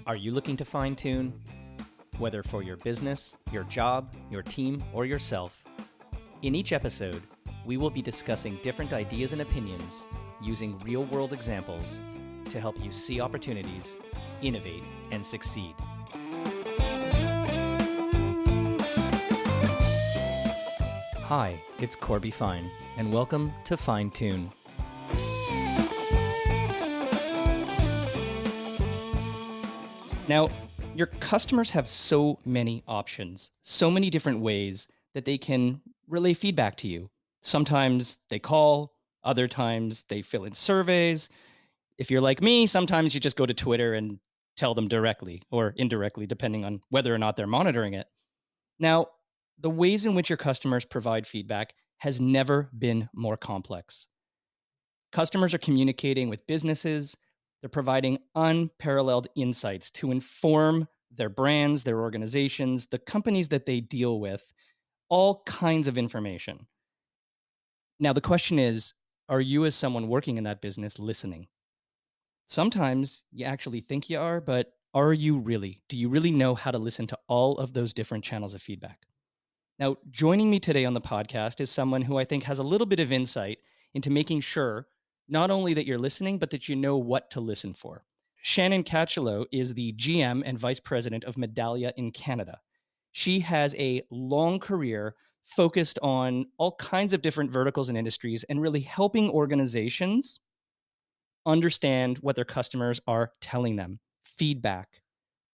Are you looking to fine tune? Whether for your business, your job, your team, or yourself. In each episode, we will be discussing different ideas and opinions using real-world examples to help you see opportunities, innovate, and succeed. Hi, it's Corby Fine, and welcome to Fine Tune. Now, your customers have so many options, so many different ways that they can relay feedback to you. Sometimes they call, other times they fill in surveys. If you're like me, sometimes you just go to Twitter and tell them directly or indirectly, depending on whether or not they're monitoring it. Now, the ways in which your customers provide feedback has never been more complex. Customers are communicating with businesses. They're providing unparalleled insights to inform their brands, their organizations, the companies that they deal with, all kinds of information. Now, the question is, are you, as someone working in that business, listening? Sometimes you actually think you are, but are you really? Do you really know how to listen to all of those different channels of feedback? Now, joining me today on the podcast is someone who I think has a little bit of insight into making sure not only that you're listening, but that you know what to listen for. Shannon Katschilo is the GM and Vice President of Medallia in Canada. She has a long career focused on all kinds of different verticals and industries and really helping organizations understand what their customers are telling them. Feedback,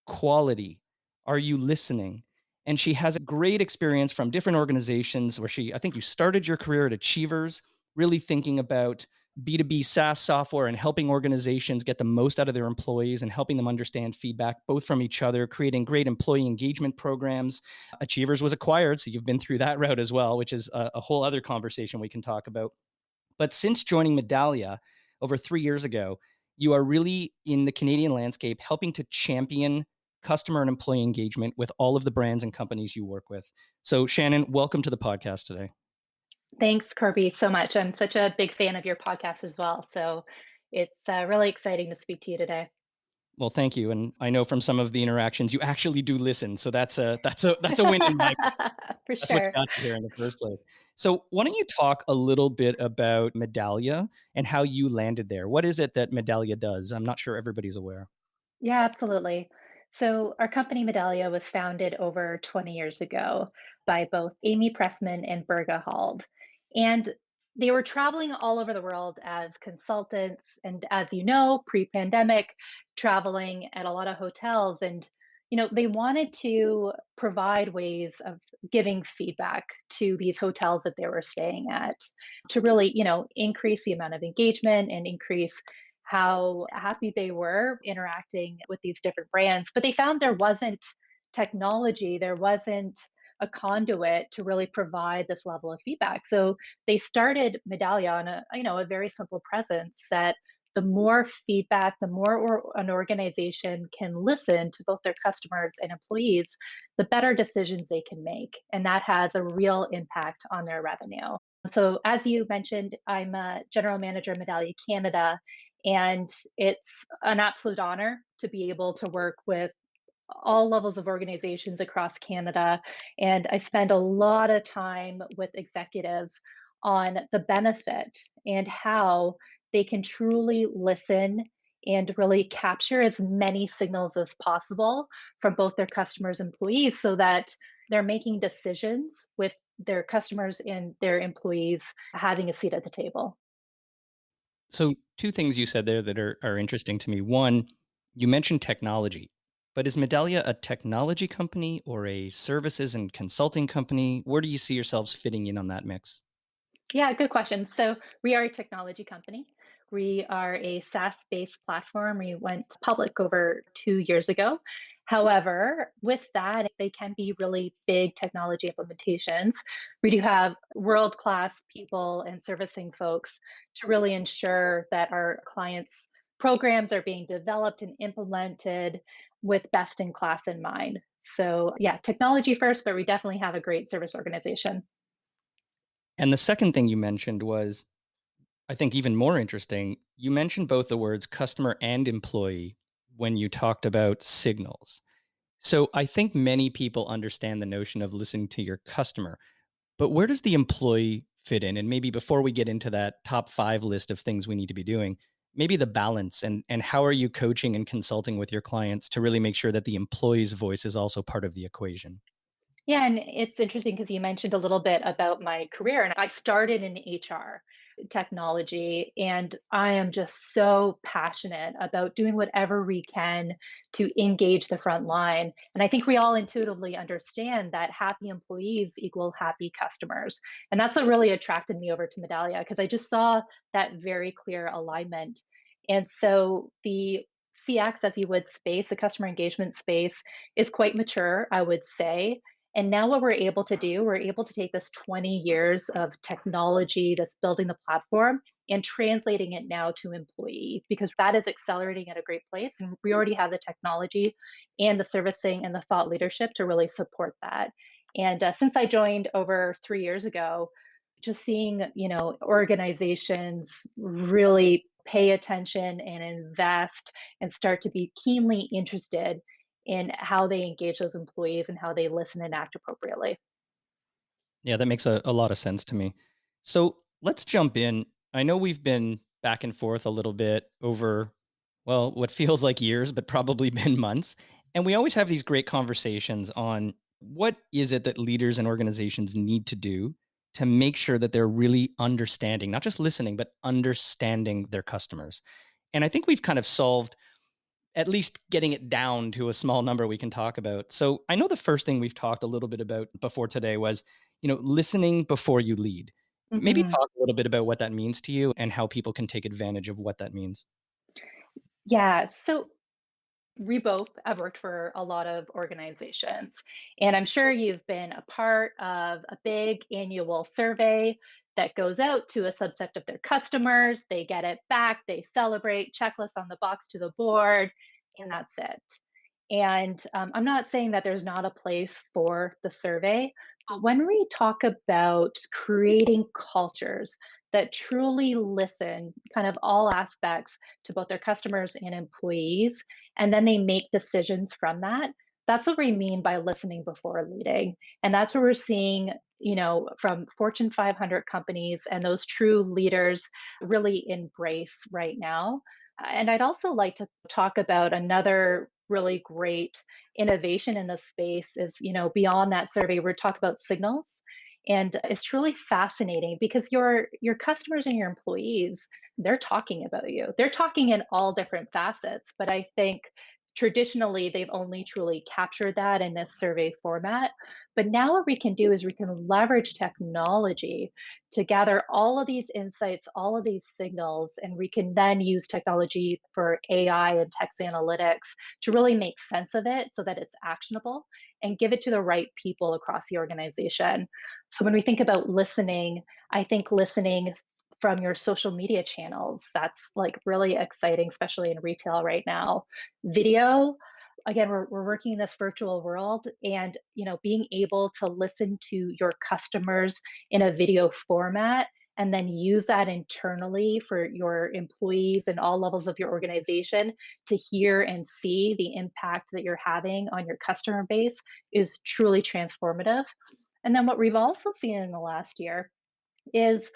quality, are you listening? And she has a great experience from different organizations where I think you started your career at Achievers, really thinking about B2B SaaS software and helping organizations get the most out of their employees and helping them understand feedback, both from each other, creating great employee engagement programs. Achievers was acquired, so you've been through that route as well, which is a whole other conversation we can talk about. But since joining Medallia over 3 years ago, you are really in the Canadian landscape helping to champion customer and employee engagement with all of the brands and companies you work with. So Shannon, welcome to the podcast today. Thanks, Corby, so much. I'm such a big fan of your podcast as well. So it's really exciting to speak to you today. Well, thank you. And I know from some of the interactions, you actually do listen. So that's a win in my book. For That's what's sure. got you here in the first place. So why don't you talk a little bit about Medallia and how you landed there? What is it that Medallia does? I'm not sure everybody's aware. Yeah, absolutely. So our company Medallia was founded over 20 years ago by both Amy Pressman and Berga Hald. And they were traveling all over the world as consultants. And as you know, pre-pandemic, traveling at a lot of hotels. And, they wanted to provide ways of giving feedback to these hotels that they were staying at to really, increase the amount of engagement and increase how happy they were interacting with these different brands. But they found there wasn't technology, there wasn't a conduit to really provide this level of feedback. So they started Medallia on a very simple presence that the more feedback, the more an organization can listen to both their customers and employees, the better decisions they can make. And that has a real impact on their revenue. So, as you mentioned, I'm a general manager of Medallia Canada, and it's an absolute honor to be able to work with all levels of organizations across Canada. And I spend a lot of time with executives on the benefit and how they can truly listen and really capture as many signals as possible from both their customers and employees so that they're making decisions with their customers and their employees having a seat at the table. So two things you said there that are interesting to me. One, you mentioned technology, but is Medallia a technology company or a services and consulting company? Where do you see yourselves fitting in on that mix? Yeah, good question. So we are a technology company. We are a SaaS-based platform. We went public over 2 years ago. However, with that, they can be really big technology implementations. We do have world-class people and servicing folks to really ensure that our clients' programs are being developed and implemented with best in class in mind. So, yeah, technology first, but we definitely have a great service organization. And the second thing you mentioned was, I think, even more interesting. You mentioned both the words customer and employee. when you talked about signals. So I think many people understand the notion of listening to your customer, but where does the employee fit in? And maybe before we get into that top 5 list of things we need to be doing, maybe the balance and how are you coaching and consulting with your clients to really make sure that the employee's voice is also part of the equation? Yeah, and it's interesting because you mentioned a little bit about my career, and I started in HR technology, and I am just so passionate about doing whatever we can to engage the front line. And I think we all intuitively understand that happy employees equal happy customers. And that's what really attracted me over to Medallia because I just saw that very clear alignment. And so the CX, as you would space, the customer engagement space, is quite mature, I would say, and now what we're able to do, we're able to take this 20 years of technology that's building the platform and translating it now to employee because that is accelerating at a great place. And we already have the technology and the servicing and the thought leadership to really support that. And since I joined over 3 years ago, just seeing, organizations really pay attention and invest and start to be keenly interested in how they engage those employees and how they listen and act appropriately. Yeah, that makes a lot of sense to me. So let's jump in. I know we've been back and forth a little bit over, well, what feels like years, but probably been months. And we always have these great conversations on what is it that leaders and organizations need to do to make sure that they're really understanding, not just listening, but understanding their customers. And I think we've kind of solved at least getting it down to a small number we can talk about. So I know the first thing we've talked a little bit about before today was, listening before you lead. Maybe Mhm. talk a little bit about what that means to you and how people can take advantage of what that means. Yeah. So we both have worked for a lot of organizations, and I'm sure you've been a part of a big annual survey that goes out to a subset of their customers. They get it back, they celebrate, checklist on the box to the board, and that's it. And I'm not saying that there's not a place for the survey, but when we talk about creating cultures that truly listen, kind of all aspects to both their customers and employees, and then they make decisions from that. That's what we mean by listening before leading. And that's what we're seeing, from Fortune 500 companies and those true leaders really embrace right now. And I'd also like to talk about another really great innovation in the space is, beyond that survey, we're talking about signals. And it's truly fascinating because your customers and your employees, they're talking about you. They're talking in all different facets, but I think traditionally they've only truly captured that in this survey format. But now what we can do is we can leverage technology to gather all of these insights, all of these signals, and we can then use technology for AI and text analytics to really make sense of it so that it's actionable and give it to the right people across the organization. So when we think about listening, I think listening from your social media channels, that's like really exciting, especially in retail right now. Video, again, we're working in this virtual world, and being able to listen to your customers in a video format and then use that internally for your employees and all levels of your organization to hear and see the impact that you're having on your customer base is truly transformative. And then what we've also seen in the last year is,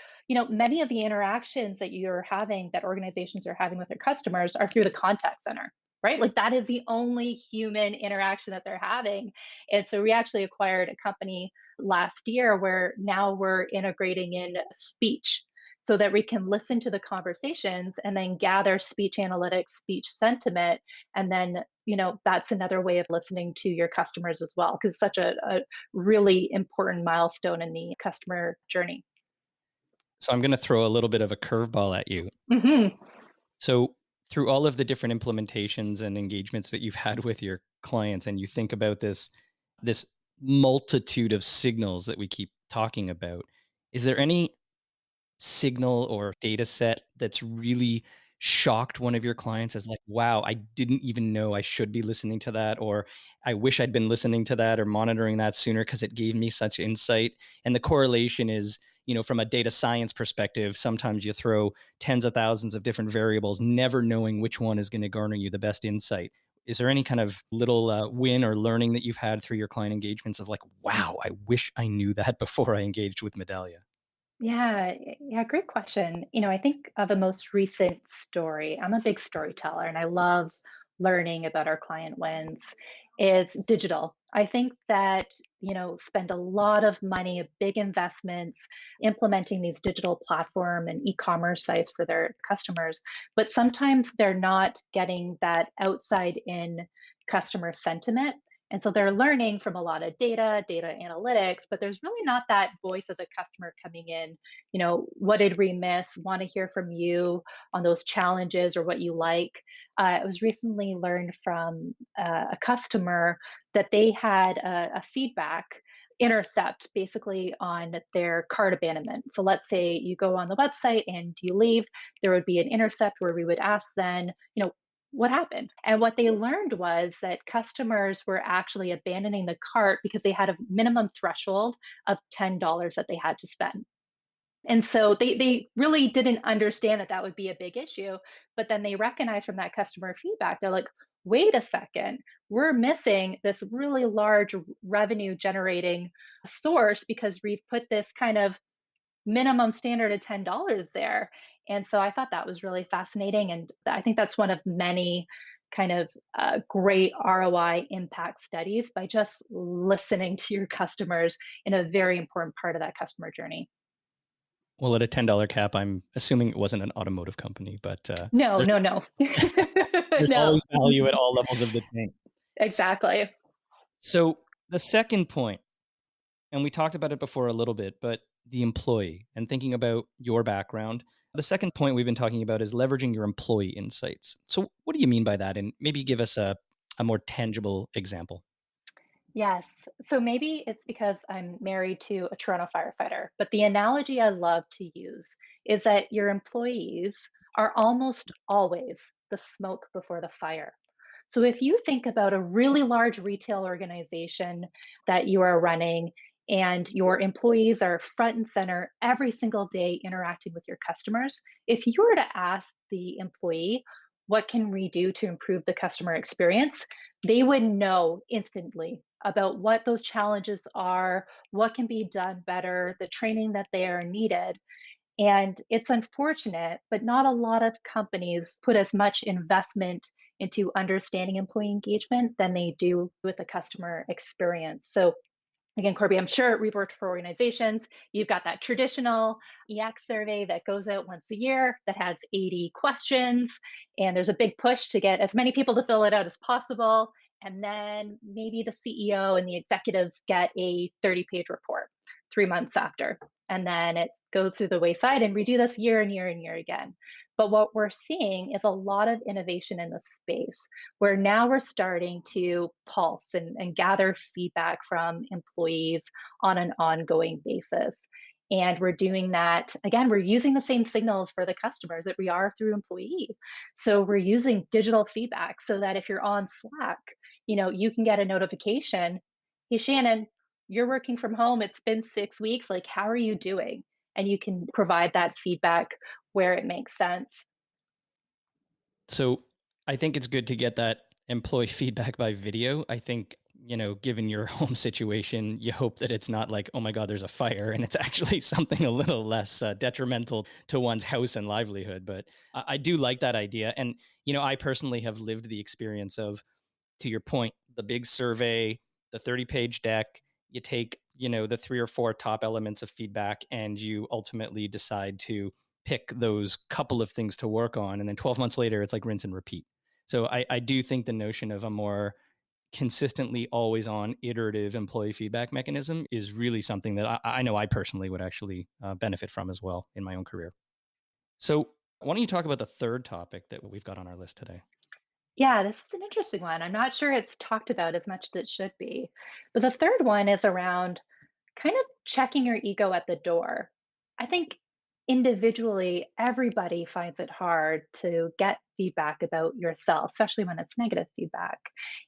many of the interactions that you're having, that organizations are having with their customers, are through the contact center, right? Like that is the only human interaction that they're having. And so we actually acquired a company last year where now we're integrating in speech so that we can listen to the conversations and then gather speech analytics, speech sentiment. And then, that's another way of listening to your customers as well, because it's such a really important milestone in the customer journey. So I'm going to throw a little bit of a curveball at you. Mhm. So through all of the different implementations and engagements that you've had with your clients and you think about this multitude of signals that we keep talking about, is there any signal or data set that's really shocked one of your clients as like, wow, I didn't even know I should be listening to that, or I wish I'd been listening to that or monitoring that sooner because it gave me such insight. And the correlation is, from a data science perspective, sometimes you throw tens of thousands of different variables, never knowing which one is going to garner you the best insight. Is there any kind of little win or learning that you've had through your client engagements of like, wow, I wish I knew that before I engaged with Medallia? Yeah, great question. I think of a most recent story. I'm a big storyteller and I love learning about our client wins is digital. I think that, spend a lot of money, big investments implementing these digital platform and e-commerce sites for their customers, but sometimes they're not getting that outside in customer sentiment. And so they're learning from a lot of data analytics, but there's really not that voice of the customer coming in. What did we miss? Want to hear from you on those challenges or what you like. I was recently learned from a customer that they had a feedback intercept basically on their cart abandonment. So let's say you go on the website and you leave, there would be an intercept where we would ask then, what happened? And what they learned was that customers were actually abandoning the cart because they had a minimum threshold of $10 that they had to spend. And so they really didn't understand that that would be a big issue. But then they recognized from that customer feedback, they're like, wait a second, we're missing this really large revenue generating source because we've put this kind of minimum standard of $10 there. And so I thought that was really fascinating. And I think that's one of many kind of great ROI impact studies by just listening to your customers in a very important part of that customer journey. Well, at a $10 cap, I'm assuming it wasn't an automotive company, but No, there's, no, no. there's No. always value at all levels of the tank. S- Exactly. So the second point, and we talked about it before a little bit, but the employee and thinking about your background. The second point we've been talking about is leveraging your employee insights. So, what do you mean by that? And maybe give us a more tangible example. Yes. So maybe it's because I'm married to a Toronto firefighter, but the analogy I love to use is that your employees are almost always the smoke before the fire. So if you think about a really large retail organization that you are running and your employees are front and center every single day interacting with your customers, if you were to ask the employee, what can we do to improve the customer experience? They would know instantly about what those challenges are, what can be done better, the training that they are needed. And it's unfortunate, but not a lot of companies put as much investment into understanding employee engagement than they do with the customer experience. So again, Corby, I'm sure we've worked for organizations. You've got that traditional EX survey that goes out once a year that has 80 questions, and there's a big push to get as many people to fill it out as possible. And then maybe the CEO and the executives get a 30-page report 3 months after. And then it goes through the wayside, and we do this year and year and year again. But what we're seeing is a lot of innovation in the space where now we're starting to pulse and gather feedback from employees on an ongoing basis. And we're doing that again, we're using the same signals for the customers that we are through employee. So we're using digital feedback so that if you're on Slack, you can get a notification. Hey, Shannon, you're working from home. It's been 6 weeks. Like, how are you doing? And you can provide that feedback where it makes sense. So I think it's good to get that employee feedback by video. I think, given your home situation, you hope that it's not like, oh my God, there's a fire, and it's actually something a little less detrimental to one's house and livelihood. But I do like that idea. And, I personally have lived the experience of, to your point, the big survey, the 30-page deck, you take, the three or four top elements of feedback, and you ultimately decide to pick those couple of things to work on. And then 12 months later, it's like rinse and repeat. So I do think the notion of a more consistently always on iterative employee feedback mechanism is really something that I know I personally would actually benefit from as well in my own career. So why don't you talk about the third topic that we've got on our list today? Yeah, this is an interesting one. I'm not sure it's talked about as much as it should be. But the third one is around kind of checking your ego at the door. I think individually, everybody finds it hard to get feedback about yourself, especially when it's negative feedback.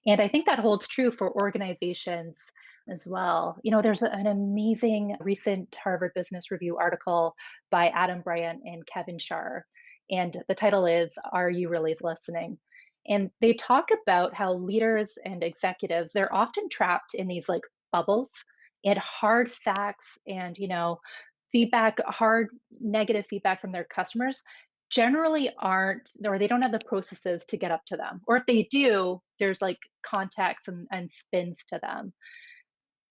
And I think that holds true for organizations as well. There's an amazing recent Harvard Business Review article by Adam Bryant and Kevin Shar, and the title is "Are You Really Listening?" And they talk about how leaders and executives, they're often trapped in these like bubbles and hard facts and, feedback, hard negative feedback from their customers generally aren't, or they don't have the processes to get up to them. Or if they do, there's like context and spins to them.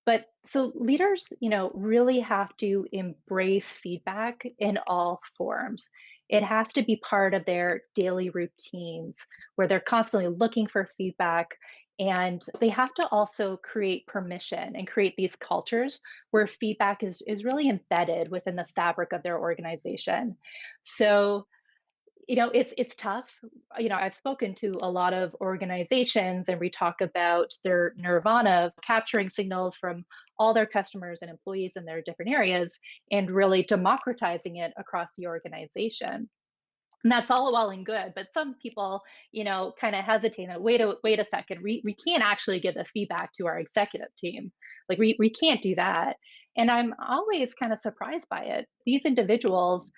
But so leaders, really have to embrace feedback in all forms. It has to be part of their daily routines where they're constantly looking for feedback. And they have to also create permission and create these cultures where feedback is really embedded within the fabric of their organization. So it's tough. I've spoken to a lot of organizations and we talk about their nirvana of capturing signals from all their customers and employees in their different areas and really democratizing it across the organization. And that's all well and good, but some people, kind of hesitate and wait a second. We can't actually give this feedback to our executive team. Like we can't do that. And I'm always kind of surprised by it. These individuals,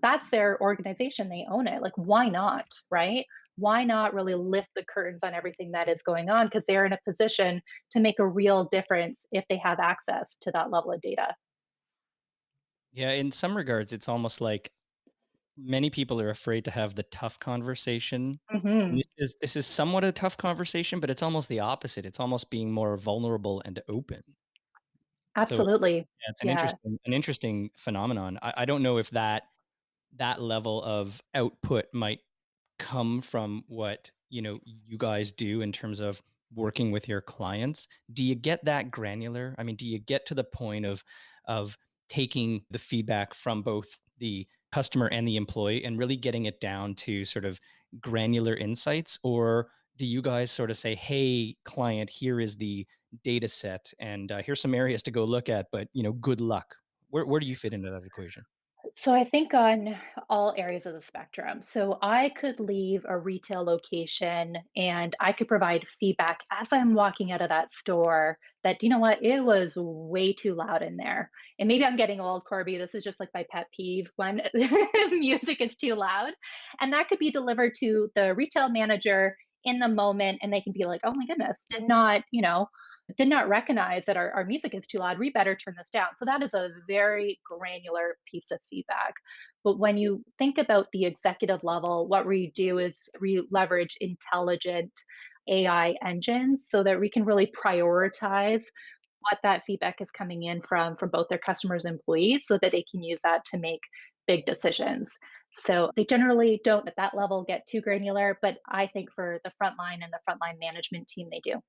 that's their organization, they own it. Like why not, right? Why not really lift the curtains on everything that is going on because they're in a position to make a real difference if they have access to that level of data. Yeah, in some regards, it's almost like many people are afraid to have the tough conversation. And Mhm. this is somewhat a tough conversation, but it's almost the opposite. It's almost being more vulnerable and open. So, Absolutely. yeah, it's Yeah. an interesting phenomenon. I don't know if that level of output might come from what, you guys do in terms of working with your clients. Do you get that granular? I mean, do you get to the point of taking the feedback from both the customer and the employee and really getting it down to sort of granular insights? Or do you guys sort of say, hey, client, here is the data set and here's some areas to go look at, but good luck. Where do you fit into that equation? So I think on all areas of the spectrum. So I could leave a retail location and I could provide feedback as I'm walking out of that store that, you know what, it was way too loud in there. And maybe I'm getting old, Corby. This is just like my pet peeve when music is too loud. And that could be delivered to the retail manager in the moment. And they can be like, oh my goodness, did not recognize that our music is too loud. We better turn this down. So that is a very granular piece of feedback. But when you think about the executive level, what we do is we leverage intelligent AI engines so that we can really prioritize what that feedback is coming in from both their customers and employees so that they can use that to make big decisions. So they generally don't at that level get too granular, but I think for the frontline and the frontline management team, they do.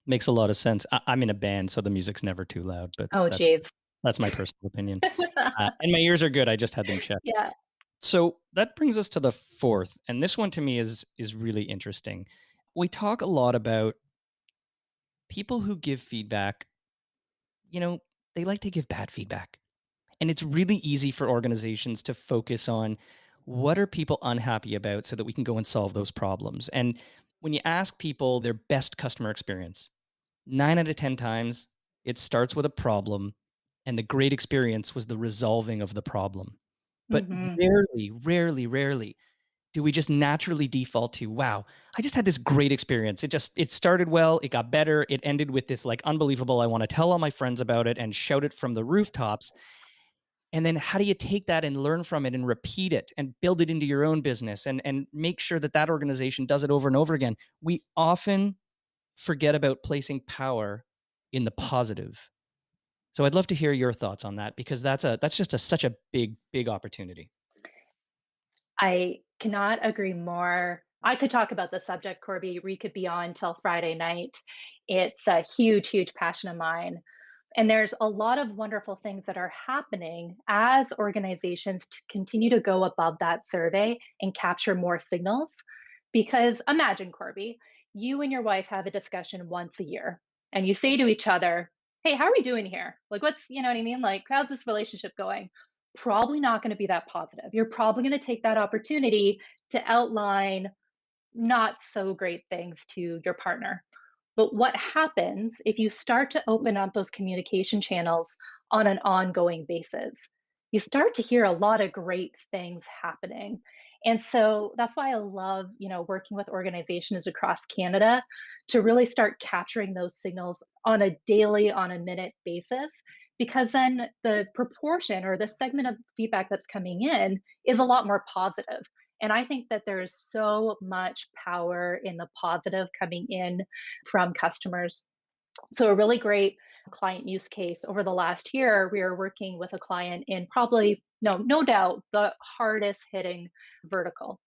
Makes a lot of sense. I'm in a band, so the music's never too loud, but Oh, geez. that's my personal opinion. And my ears are good, I just had them checked. Yeah. So, that brings us to the 4th, and this one to me is really interesting. We talk a lot about people who give feedback, you know, they like to give bad feedback. And it's really easy for organizations to focus on what are people unhappy about so that we can go and solve those problems. And when you ask people their best customer experience, 9 out of 10 times, it starts with a problem, and the great experience was the resolving of the problem. But Mhm. rarely do we just naturally default to, "Wow, I just had this great experience. It started well, it got better, it ended with this, like, unbelievable, I wanna tell all my friends about it and shout it from the rooftops." And then how do you take that and learn from it and repeat it and build it into your own business and make sure that that organization does it over and over again? We often forget about placing power in the positive. So I'd love to hear your thoughts on that because that's just such a big opportunity. I cannot agree more. I could talk about the subject, Corby. We could be on till Friday night. It's a huge, huge passion of mine. And there's a lot of wonderful things that are happening as organizations continue to go above that survey and capture more signals. Because imagine, Corby, you and your wife have a discussion once a year and you say to each other, hey, how are we doing here? Like, you know what I mean? Like, how's this relationship going? Probably not going to be that positive. You're probably going to take that opportunity to outline not so great things to your partner. But what happens if you start to open up those communication channels on an ongoing basis? You start to hear a lot of great things happening. And so that's why I love, working with organizations across Canada to really start capturing those signals on a daily, on a minute basis, because then the proportion or the segment of feedback that's coming in is a lot more positive. And I think that there's so much power in the positive coming in from customers. So, a really great client use case over the last year, we are working with a client in probably, no doubt, the hardest hitting vertical.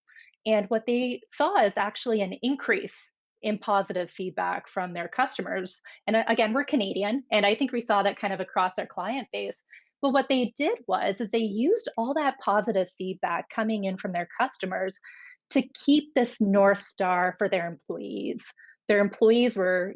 And what they saw is actually an increase in positive feedback from their customers. And again, we're Canadian, and I think we saw that kind of across our client base. But what they did was is they used all that positive feedback coming in from their customers to keep this north star for their employees. Their employees were,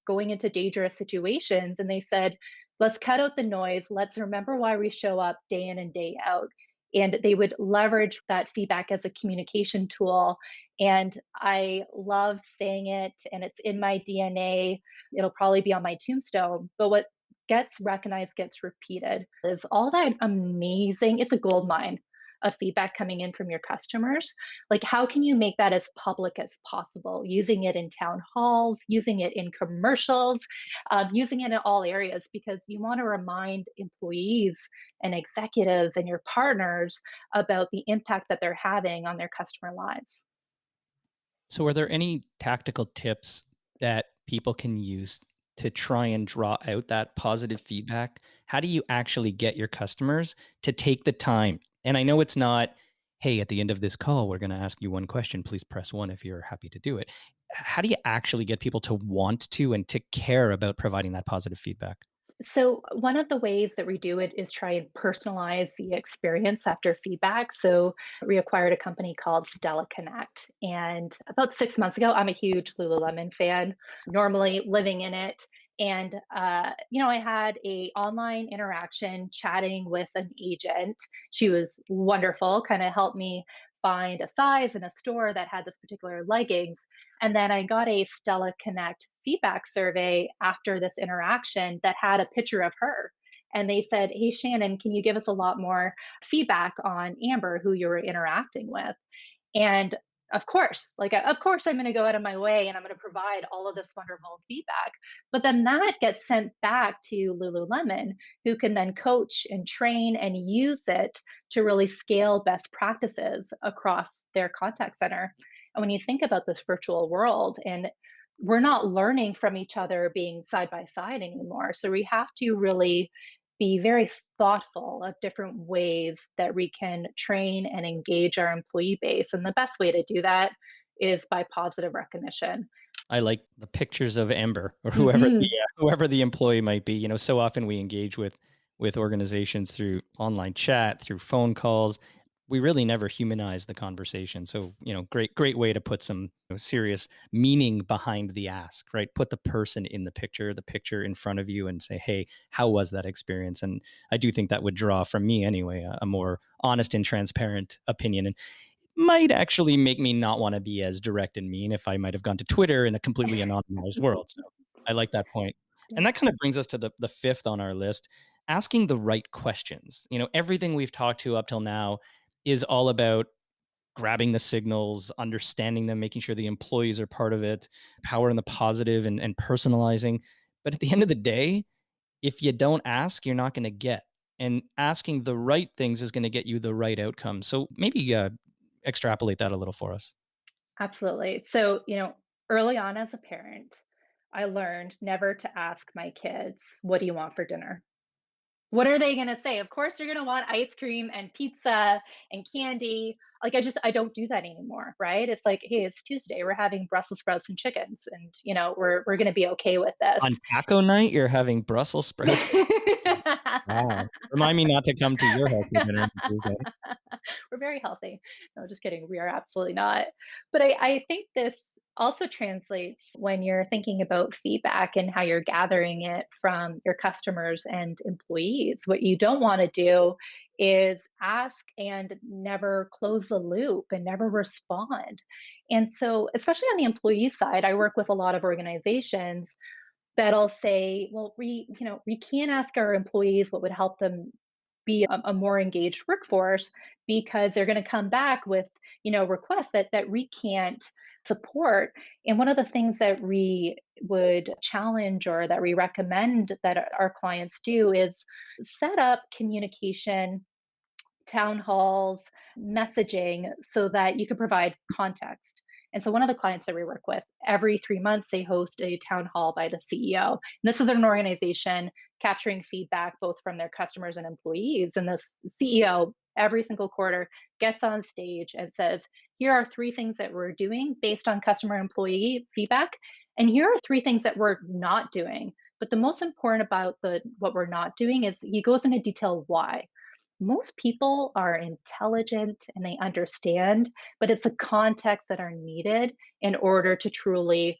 going into dangerous situations, and they said, let's cut out the noise. Let's remember why we show up day in and day out. And they would leverage that feedback as a communication tool. And I love saying it, and it's in my DNA. It'll probably be on my tombstone. But what gets recognized gets repeated is all that amazing, it's a gold mine of feedback coming in from your customers. Like, how can you make that as public as possible? Using it in town halls, using it in commercials, using it in all areas, because you want to remind employees and executives and your partners about the impact that they're having on their customer lives. So, are there any tactical tips that people can use to try and draw out that positive feedback? How do you actually get your customers to take the time? And I know it's not, hey, at the end of this call, we're going to ask you one question. Please press one if you're happy to do it. How do you actually get people to want to and to care about providing that positive feedback? So, one of the ways that we do it is try and personalize the experience after feedback. So, we acquired a company called Stella Connect. And about 6 months ago, I'm a huge Lululemon fan, normally living in it. And, I had a online interaction chatting with an agent. She was wonderful, kind of helped me find a size in a store that had this particular leggings. And then I got a Stella Connect feedback survey after this interaction that had a picture of her. And they said, hey, Shannon, can you give us a lot more feedback on Amber, who you were interacting with? And of course, I'm going to go out of my way and I'm going to provide all of this wonderful feedback. But then that gets sent back to Lululemon, who can then coach and train and use it to really scale best practices across their contact center. And when you think about this virtual world, and we're not learning from each other being side by side anymore. So we have to really be very thoughtful of different ways that we can train and engage our employee base. And the best way to do that is by positive recognition. I like the pictures of Amber or Hmm. whoever the employee might be. So often we engage with organizations through online chat, through phone calls. We really never humanize the conversation. So, great way to put some serious meaning behind the ask, right? Put the person in the picture in front of you and say, hey, how was that experience? And I do think that would draw from me anyway, a more honest and transparent opinion. And might actually make me not want to be as direct and mean if I might have gone to Twitter in a completely anonymized world. So I like that point. Yeah. And that kind of brings us to the fifth on our list, asking the right questions. Everything we've talked to up till now is all about grabbing the signals, understanding them, making sure the employees are part of it, power in the positive and personalizing. But at the end of the day, if you don't ask, you're not going to get. And asking the right things is going to get you the right outcome. So maybe extrapolate that a little for us. Absolutely. So, early on as a parent, I learned never to ask my kids, what do you want for dinner? What are they gonna say? Of course, they're gonna want ice cream and pizza and candy. Like, I don't do that anymore, right? It's like, "Hey, it's Tuesday, we're having Brussels sprouts and chickens, and, we're gonna be okay with this." On taco night, you're having Brussels sprouts. Wow. Remind me not to come to your house for dinner on Tuesday. We're very healthy. No, just kidding, we are absolutely not. But I think this also translates when you're thinking about feedback and how you're gathering it from your customers and employees. What you don't want to do is ask and never close the loop and never respond. And so, especially on the employee side, I work with a lot of organizations that'll say, well, we can't ask our employees what would help them be a more engaged workforce because they're going to come back with, requests that we can't support. And one of the things that we would challenge or that we recommend that our clients do is set up communication town halls, messaging so that you can provide context. And so, one of the clients that we work with, every 3 months, they host a town hall by the CEO. And this is an organization capturing feedback both from their customers and employees. And the CEO, every single quarter, gets on stage and says, here are 3 things that we're doing based on customer and employee feedback. And here are 3 things that we're not doing. But the most important about the what we're not doing is he goes into detail why. Most people are intelligent and they understand, but it's the context that are needed in order to truly,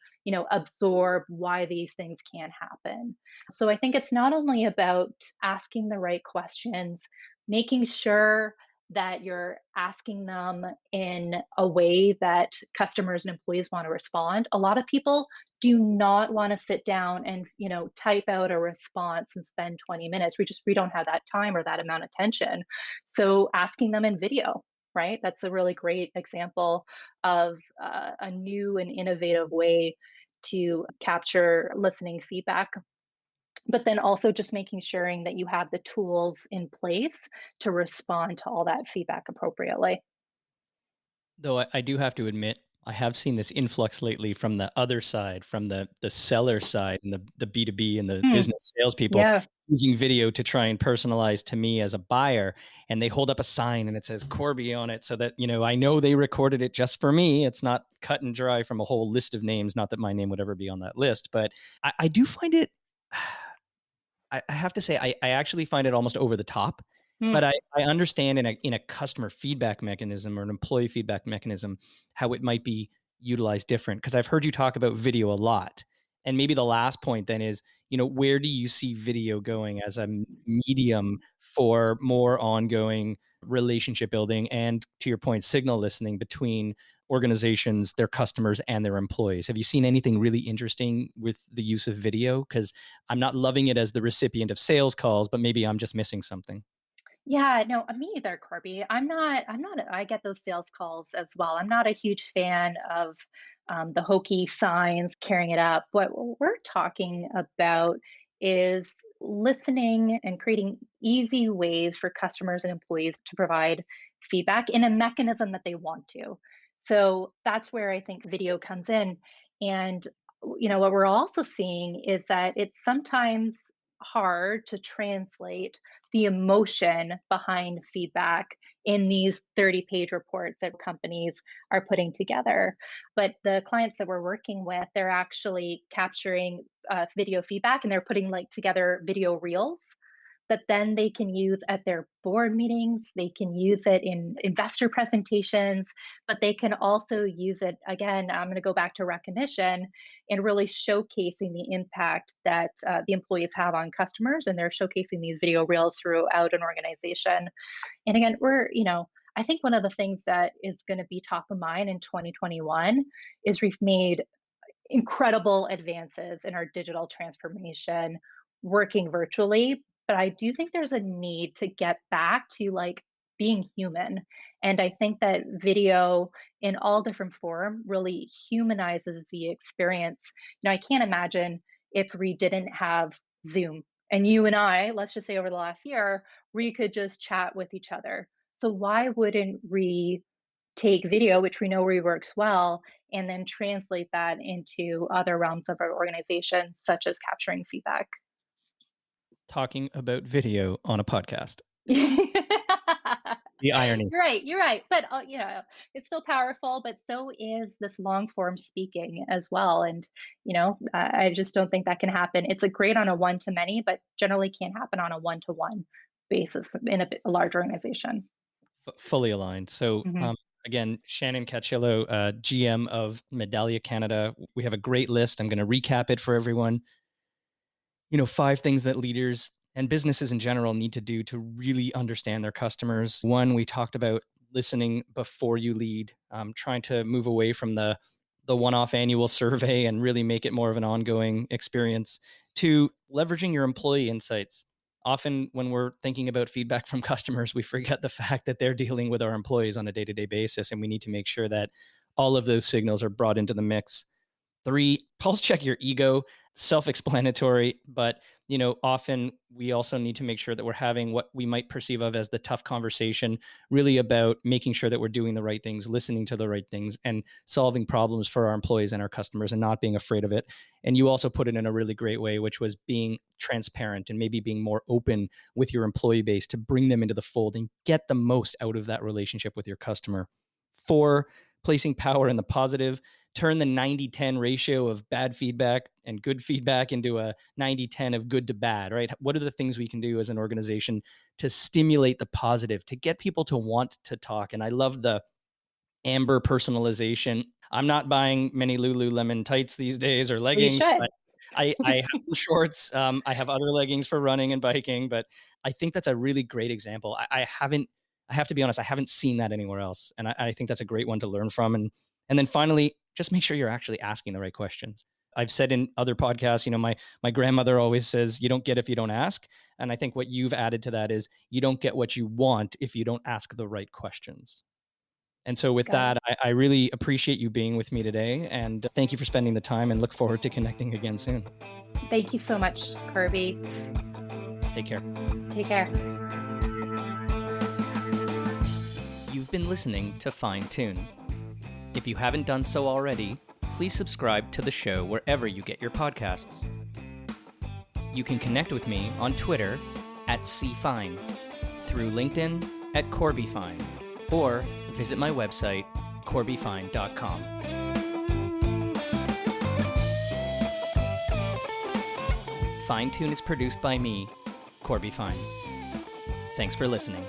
absorb why these things can't happen. So I think it's not only about asking the right questions, making sure that you're asking them in a way that customers and employees want to respond. A lot of people do not want to sit down and, type out a response and spend 20 minutes. We don't have that time or that amount of attention. So asking them in video, right? That's a really great example of a new and innovative way to capture listening feedback, but then also just making sure that you have the tools in place to respond to all that feedback appropriately. Though I do have to admit, I have seen this influx lately from the other side, from the seller side and the B2B and the Hmm. business salespeople Yeah. using video to try and personalize to me as a buyer. And they hold up a sign and it says Corby on it so that, I know they recorded it just for me. It's not cut and dry from a whole list of names. Not that my name would ever be on that list, but I do find it I have to say I actually find it almost over the top, Hmm. but I understand in a customer feedback mechanism or an employee feedback mechanism how it might be utilized different. Because I've heard you talk about video a lot, and maybe the last point then is, where do you see video going as a medium for more ongoing relationship building and, to your point, signal listening between organizations, their customers, and their employees? Have you seen anything really interesting with the use of video? Because I'm not loving it as the recipient of sales calls, but maybe I'm just missing something. Yeah, no, me either, Corby. I get those sales calls as well. I'm not a huge fan of the hokey signs carrying it up. What we're talking about is listening and creating easy ways for customers and employees to provide feedback in a mechanism that they want to. So that's where I think video comes in. And, what we're also seeing is that it's sometimes hard to translate the emotion behind feedback in these 30-page reports that companies are putting together. But the clients that we're working with, they're actually capturing video feedback and they're putting like together video reels that then they can use at their board meetings. They can use it in investor presentations, but they can also use it again. I'm going to go back to recognition and really showcasing the impact that the employees have on customers. And they're showcasing these video reels throughout an organization. And again, I think one of the things that is going to be top of mind in 2021 is we've made incredible advances in our digital transformation working virtually. But I do think there's a need to get back to like being human. And I think that video in all different form really humanizes the experience. I can't imagine if we didn't have Zoom and you and I, let's just say over the last year, we could just chat with each other. So why wouldn't we take video, which we know reworks well, and then translate that into other realms of our organization, such as capturing feedback. Talking about video on a podcast. You're The irony. right. You're right. But it's still powerful, but so is this long form speaking as well. And I just don't think that can happen. It's a great on a one to many, but generally can't happen on a one to one basis in a large organization. Fully aligned. So, Mhm. Again, Shannon Katschilo, GM of Medallia Canada. We have a great list. I'm going to recap it for everyone. 5 things that leaders and businesses in general need to do to really understand their customers. One, we talked about listening before you lead, trying to move away from the one-off annual survey and really make it more of an ongoing experience. 2, leveraging your employee insights. Often when we're thinking about feedback from customers, we forget the fact that they're dealing with our employees on a day-to-day basis, and we need to make sure that all of those signals are brought into the mix. 3, pulse check your ego. Self-explanatory, but often we also need to make sure that we're having what we might perceive of as the tough conversation, really about making sure that we're doing the right things, listening to the right things, and solving problems for our employees and our customers and not being afraid of it. And you also put it in a really great way, which was being transparent and maybe being more open with your employee base to bring them into the fold and get the most out of that relationship with your customer. 4, placing power in the positive. Turn the 90-10 ratio of bad feedback and good feedback into a 90-10 of good to bad, right? What are the things we can do as an organization to stimulate the positive, to get people to want to talk? And I love the Amber personalization. I'm not buying many Lululemon tights these days or Well, you leggings, should. but I have some shorts. I have other leggings for running and biking, but I think that's a really great example. I have to be honest, I haven't seen that anywhere else. And I think that's a great one to learn from. And then finally, just make sure you're actually asking the right questions. I've said in other podcasts, my grandmother always says, you don't get if you don't ask. And I think what you've added to that is you don't get what you want if you don't ask the right questions. And so with Got it. that, I really appreciate you being with me today. And thank you for spending the time and look forward to connecting again soon. Thank you so much, Kirby. Take care. Take care. You've been listening to Fine Tune. If you haven't done so already, please subscribe to the show wherever you get your podcasts. You can connect with me on Twitter @CFine, through LinkedIn @CorbyFine, or visit my website, corbyfine.com. Fine Tune is produced by me, Corby Fine. Thanks for listening.